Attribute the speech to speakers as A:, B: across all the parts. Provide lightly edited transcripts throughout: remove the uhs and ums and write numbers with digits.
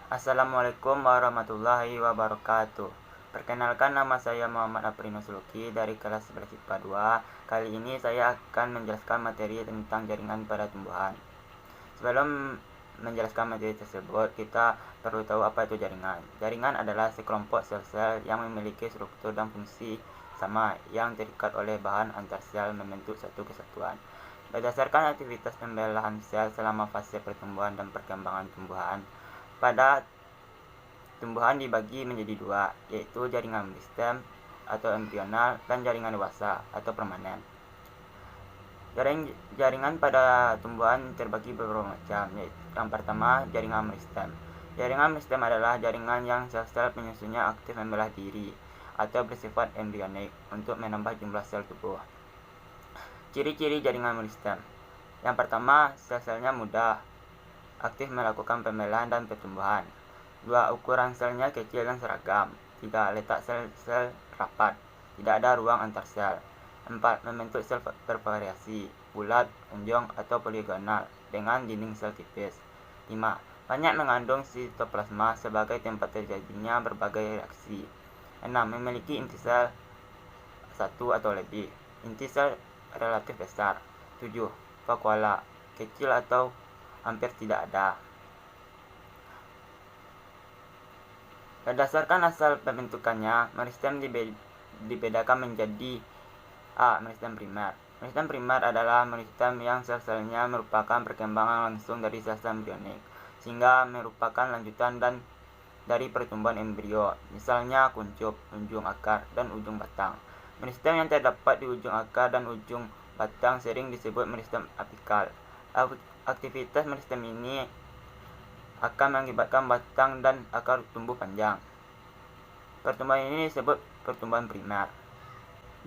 A: Assalamualaikum warahmatullahi wabarakatuh. Perkenalkan, nama saya Muhammad Aprino Suluki dari kelas 11 IPA 2. Kali ini saya akan menjelaskan materi tentang jaringan pada tumbuhan. Sebelum menjelaskan materi tersebut, kita perlu tahu apa itu jaringan. Jaringan adalah sekelompok sel-sel yang memiliki struktur dan fungsi sama yang terikat oleh bahan antar sel membentuk satu kesatuan. Berdasarkan aktivitas pembelahan sel selama fase pertumbuhan dan perkembangan tumbuhan, pada tumbuhan dibagi menjadi dua, yaitu jaringan meristem atau embrional dan jaringan dewasa atau permanen. Jaringan pada tumbuhan terbagi beberapa macam, yaitu yang pertama, jaringan meristem. Jaringan meristem adalah jaringan yang sel-sel penyusunnya aktif membelah diri atau bersifat embrionik untuk menambah jumlah sel tubuh. Ciri-ciri jaringan meristem. Yang pertama, sel-selnya mudah aktif melakukan pembelahan dan pertumbuhan. 2. Ukuran selnya kecil dan seragam. 3. Letak sel-sel rapat, tidak ada ruang antar sel. 4. Membentuk sel bervariasi, bulat, menjong, atau poligonal dengan dinding sel tipis. 5. Banyak mengandung sitoplasma sebagai tempat terjadinya berbagai reaksi. 6. Memiliki inti sel 1 atau lebih. Inti sel relatif besar. 7. Vakuola, kecil atau hampir tidak ada. Berdasarkan asal pembentukannya, meristem dibedakan menjadi A. Meristem primer. Meristem primer adalah meristem yang sel-selnya merupakan perkembangan langsung dari sel-sel embrionik, sehingga merupakan lanjutan dan dari pertumbuhan embrio, misalnya kuncup, ujung akar, dan ujung batang. Meristem yang terdapat di ujung akar dan ujung batang sering disebut meristem apikal. Aktivitas meristem ini akan mengakibatkan batang dan akar tumbuh panjang. Pertumbuhan ini disebut pertumbuhan primer.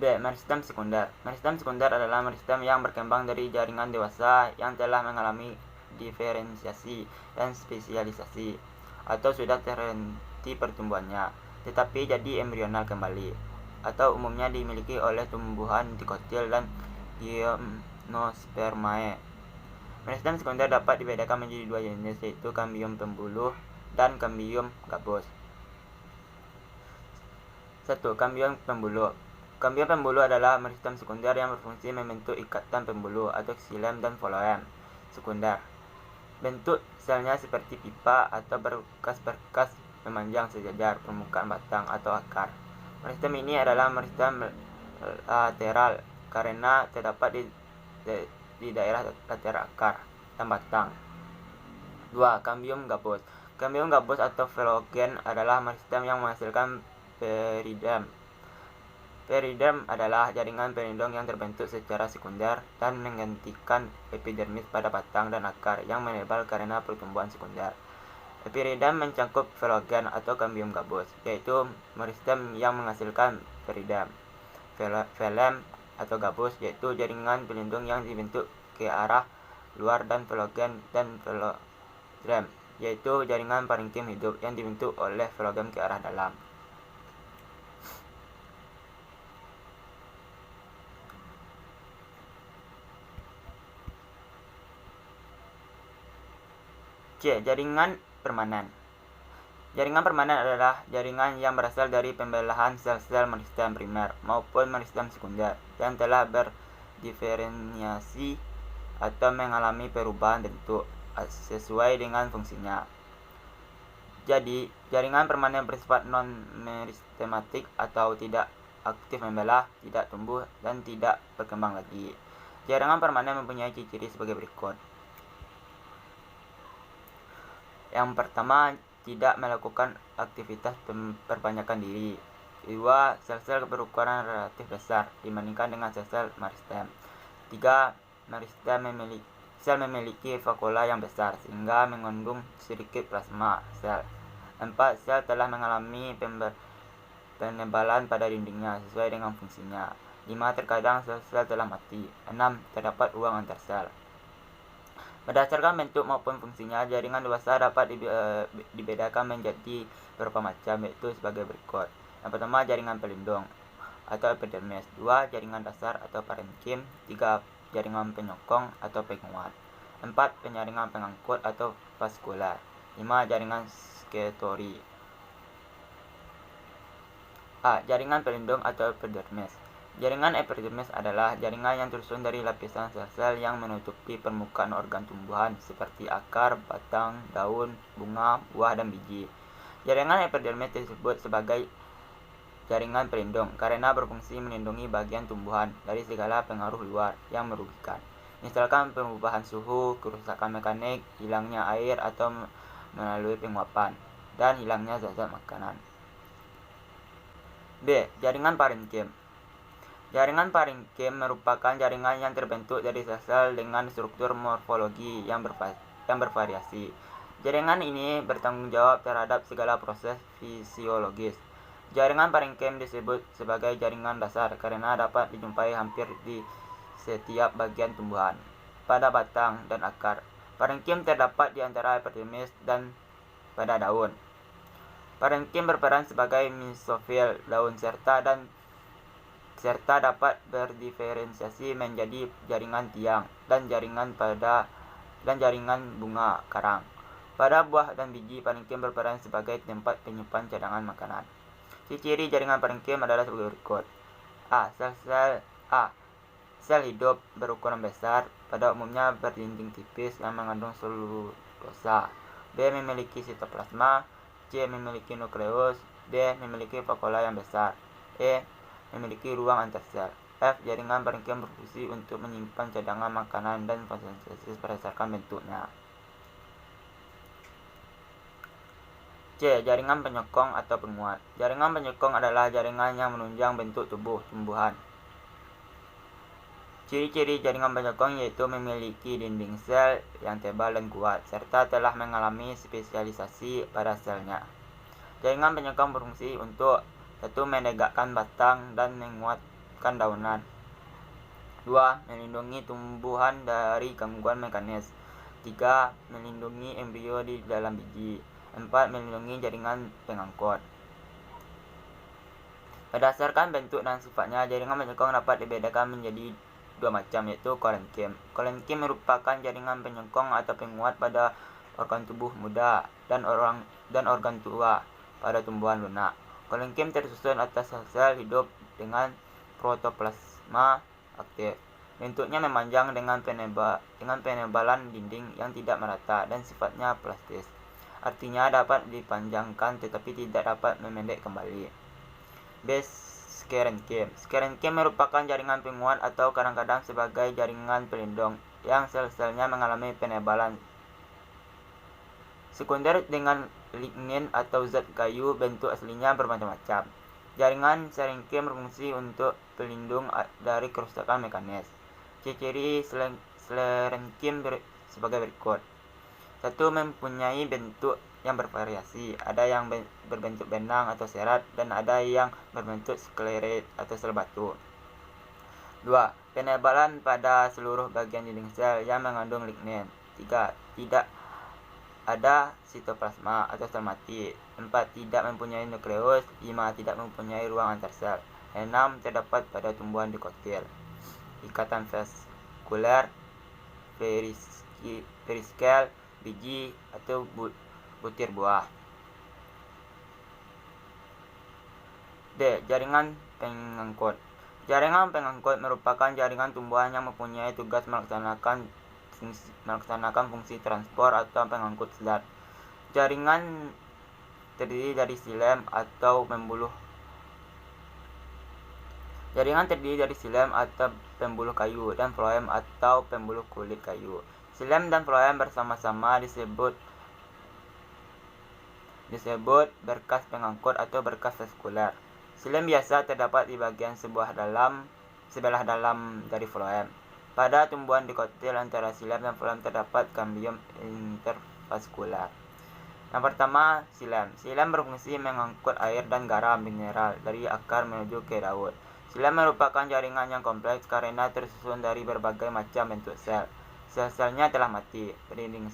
A: B. Meristem sekunder. Meristem sekunder adalah meristem yang berkembang dari jaringan dewasa yang telah mengalami diferensiasi dan spesialisasi, atau sudah terhenti pertumbuhannya, tetapi jadi embrional kembali, atau umumnya dimiliki oleh tumbuhan dikotil dan gymnospermae. Meristem sekunder dapat dibedakan menjadi dua jenis, yaitu kambium pembuluh dan kambium gabus. 1. Kambium pembuluh. Kambium pembuluh adalah meristem sekunder yang berfungsi membentuk ikatan pembuluh atau xilem dan phloem sekunder. Bentuk selnya seperti pipa atau berkas-berkas memanjang sejajar permukaan batang atau akar. Meristem ini adalah meristem lateral karena terdapat di daerah lateral akar dan batang. 2. Kambium gabus. Kambium gabus atau phloem adalah meristem yang menghasilkan periderm. Periderm adalah jaringan pelindung yang terbentuk secara sekunder dan menggantikan epidermis pada batang dan akar yang menebal karena pertumbuhan sekunder. Periderm mencakup phloem atau kambium gabus, yaitu meristem yang menghasilkan periderm. Phloem atau gabus yaitu jaringan pelindung yang dibentuk ke arah luar, dan phloem dan phloem yaitu jaringan parenkim hidup yang dibentuk oleh phloem ke arah dalam. C. Jaringan permanen. Jaringan permanen adalah jaringan yang berasal dari pembelahan sel-sel meristem primer maupun meristem sekunder yang telah berdiferensiasi atau mengalami perubahan bentuk sesuai dengan fungsinya. Jadi, jaringan permanen bersifat non-meristematik atau tidak aktif membelah, tidak tumbuh, dan tidak berkembang lagi. Jaringan permanen mempunyai ciri-ciri sebagai berikut. Yang pertama, tidak melakukan aktivitas perbanyakan diri. 2. Sel-sel berukuran relatif besar dibandingkan dengan sel-sel meristem. 3. Sel memiliki vakuola yang besar sehingga mengandung sedikit plasma sel. 4. Sel telah mengalami penebalan pada dindingnya sesuai dengan fungsinya. 5. Terkadang sel-sel telah mati. 6. Terdapat ruang antar sel. Berdasarkan bentuk maupun fungsinya, jaringan dewasa dapat dibedakan menjadi beberapa macam, yaitu sebagai berikut. Yang pertama, jaringan pelindung atau epidermis. 2. Jaringan dasar atau parenkim. 3. Jaringan penyokong atau penguat. 4. Penyaringan pengangkut atau vaskular. 5. Jaringan Sketori. A. Jaringan pelindung atau epidermis. Jaringan epidermis adalah jaringan yang tersusun dari lapisan sel-sel yang menutupi permukaan organ tumbuhan seperti akar, batang, daun, bunga, buah, dan biji. Jaringan epidermis disebut sebagai jaringan pelindung karena berfungsi melindungi bagian tumbuhan dari segala pengaruh luar yang merugikan. Misalkan perubahan suhu, kerusakan mekanik, hilangnya air atau melalui penguapan, dan hilangnya zat-zat makanan. B. Jaringan parenkim. Jaringan parenkim merupakan jaringan yang terbentuk dari sel-sel dengan struktur morfologi yang bervariasi. Jaringan ini bertanggung jawab terhadap segala proses fisiologis. Jaringan parenkim disebut sebagai jaringan dasar karena dapat dijumpai hampir di setiap bagian tumbuhan, pada batang dan akar. Parenkim terdapat di antara epidermis dan pada daun. Parenkim berperan sebagai mesofil daun serta dapat berdiferensiasi menjadi jaringan tiang dan jaringan bunga karang. Pada buah dan biji, parenkim berperan sebagai tempat penyimpan cadangan makanan. Ciri jaringan parenkim adalah sebagai berikut. A. Sel hidup berukuran besar, pada umumnya berdinding tipis yang mengandung selulosa. B. Memiliki sitoplasma. C. Memiliki nukleus. D. Memiliki vakuola yang besar. E. Memiliki ruang antar sel. F. Jaringan parenkim berfungsi untuk menyimpan cadangan makanan dan fotosintesis berdasarkan bentuknya. C. Jaringan penyokong atau penguat. Jaringan penyokong adalah jaringan yang menunjang bentuk tubuh tumbuhan. Ciri-ciri jaringan penyokong yaitu memiliki dinding sel yang tebal dan kuat, serta telah mengalami spesialisasi pada selnya. Jaringan penyokong berfungsi untuk 1. Menegakkan batang dan menguatkan daunan. 2. Melindungi tumbuhan dari gangguan mekanis. 3. Melindungi embrio di dalam biji. 4. Melindungi jaringan pengangkut. Berdasarkan bentuk dan sifatnya, jaringan penyokong dapat dibedakan menjadi 2 macam, yaitu kolenkim. Kolenkim merupakan jaringan penyokong atau penguat pada organ tubuh muda dan organ tua pada tumbuhan lunak. Kolenkim tersusun atas sel hidup dengan protoplasma aktif. Bentuknya memanjang dengan penebalan dinding yang tidak merata dan sifatnya plastis. Artinya dapat dipanjangkan tetapi tidak dapat memendek kembali. B. Skerenkim. Skerenkim merupakan jaringan penguat atau kadang-kadang sebagai jaringan pelindung yang sel-selnya mengalami penebalan sekunder dengan lignin atau zat kayu. Bentuk aslinya bermacam-macam. Jaringan skerenkim berfungsi untuk pelindung dari kerusakan mekanis. Ciri skerenkim sebagai berikut. 1. Mempunyai bentuk yang bervariasi. Ada yang berbentuk benang atau serat dan ada yang berbentuk sklerat atau sel batu. 2. Penebalan pada seluruh bagian dinding sel yang mengandung lignin. 3. Tidak ada sitoplasma atau sel mati. 4. Tidak mempunyai nukleus. 5. Tidak mempunyai ruang antar sel. 6. Terdapat pada tumbuhan dikotil. Ikatan vaskuler, periskel, biji atau butir buah. D. Jaringan pengangkut. Jaringan pengangkut merupakan jaringan tumbuhan yang mempunyai tugas melaksanakan fungsi transport atau pengangkut zat. Jaringan terdiri dari xilem atau pembuluh kayu dan floem atau pembuluh kulit kayu. Xilem dan floem bersama-sama disebut berkas pengangkut atau berkas vaskuler. Xilem biasa terdapat di bagian sebelah dalam dari floem. Pada tumbuhan dikotil antara xilem dan floem terdapat kambium intervaskular. Yang pertama, xilem. Xilem berfungsi mengangkut air dan garam mineral dari akar menuju ke daun. Xilem merupakan jaringan yang kompleks karena tersusun dari berbagai macam bentuk sel. Sel-selnya telah mati, berdinding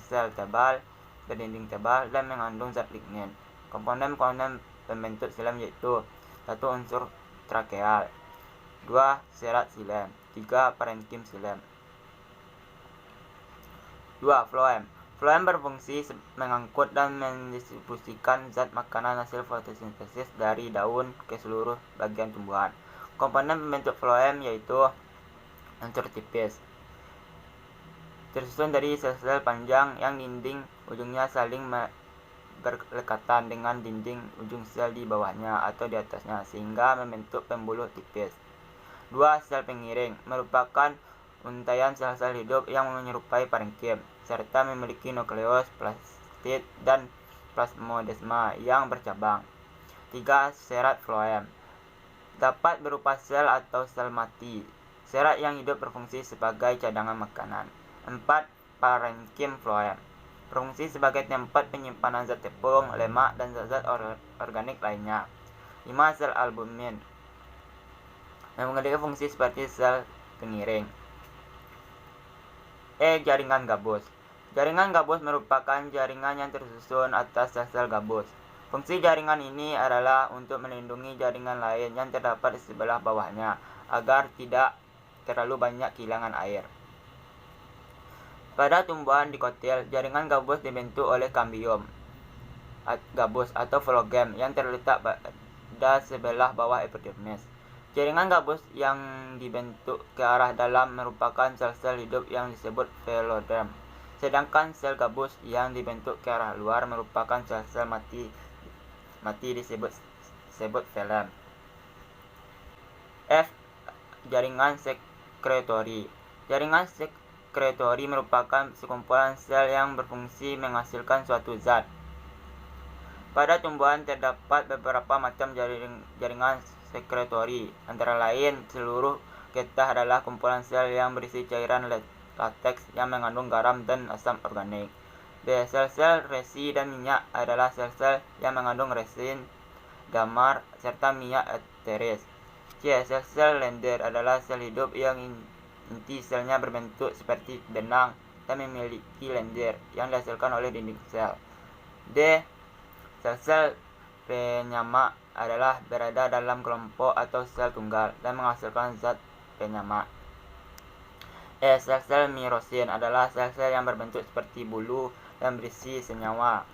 A: tebal dan mengandung zat lignin. Komponen pembentuk xilem yaitu 1. Unsur trakeal. 2. Serat xilem. 3. Parenkim xilem. 2. Floem. Floem berfungsi mengangkut dan mendistribusikan zat makanan hasil fotosintesis dari daun ke seluruh bagian tumbuhan. Komponen pembentuk floem yaitu unsur tipis, tersusun dari sel-sel panjang yang dinding ujungnya saling berdekatan dengan dinding ujung sel di bawahnya atau di atasnya sehingga membentuk pembuluh tipis. 2. Sel pengiring merupakan untaian sel-sel hidup yang menyerupai parenkim serta memiliki nukleus, plastid, dan plasmodesma yang bercabang. 3. Serat floem dapat berupa sel atau sel mati. Serat yang hidup berfungsi sebagai cadangan makanan. 4. Parenkim floem berfungsi sebagai tempat penyimpanan zat tepung, lemak, dan zat-zat organik lainnya. 5. Sel albumin memiliki fungsi seperti sel pengiring. Jaringan gabus. Jaringan gabus merupakan jaringan yang tersusun atas sel-sel gabus. Fungsi jaringan ini adalah untuk melindungi jaringan lain yang terdapat di sebelah bawahnya agar tidak terlalu banyak kehilangan air. Pada tumbuhan dikotil, jaringan gabus dibentuk oleh kambium gabus atau flogem yang terletak pada sebelah bawah epidermis. Jaringan gabus yang dibentuk ke arah dalam merupakan sel-sel hidup yang disebut phloem. Sedangkan sel gabus yang dibentuk ke arah luar merupakan sel-sel mati disebut phloem. F. Jaringan sekretori. Jaringan sekretori merupakan sekumpulan sel yang berfungsi menghasilkan suatu zat. Pada tumbuhan terdapat beberapa macam jaringan sekretori, antara lain seluruh getah adalah kumpulan sel yang berisi cairan lateks yang mengandung garam dan asam organik. B. Sel-sel resi dan minyak adalah sel-sel yang mengandung resin, damar, serta minyak eteris. C. Sel-sel lendir adalah sel hidup yang inti selnya berbentuk seperti benang dan memiliki lendir yang dihasilkan oleh dinding sel. D. Sel-sel penyamak adalah berada dalam kelompok atau sel tunggal dan menghasilkan zat penyamak. Sel-sel mirosin adalah sel-sel yang berbentuk seperti bulu dan berisi senyawa.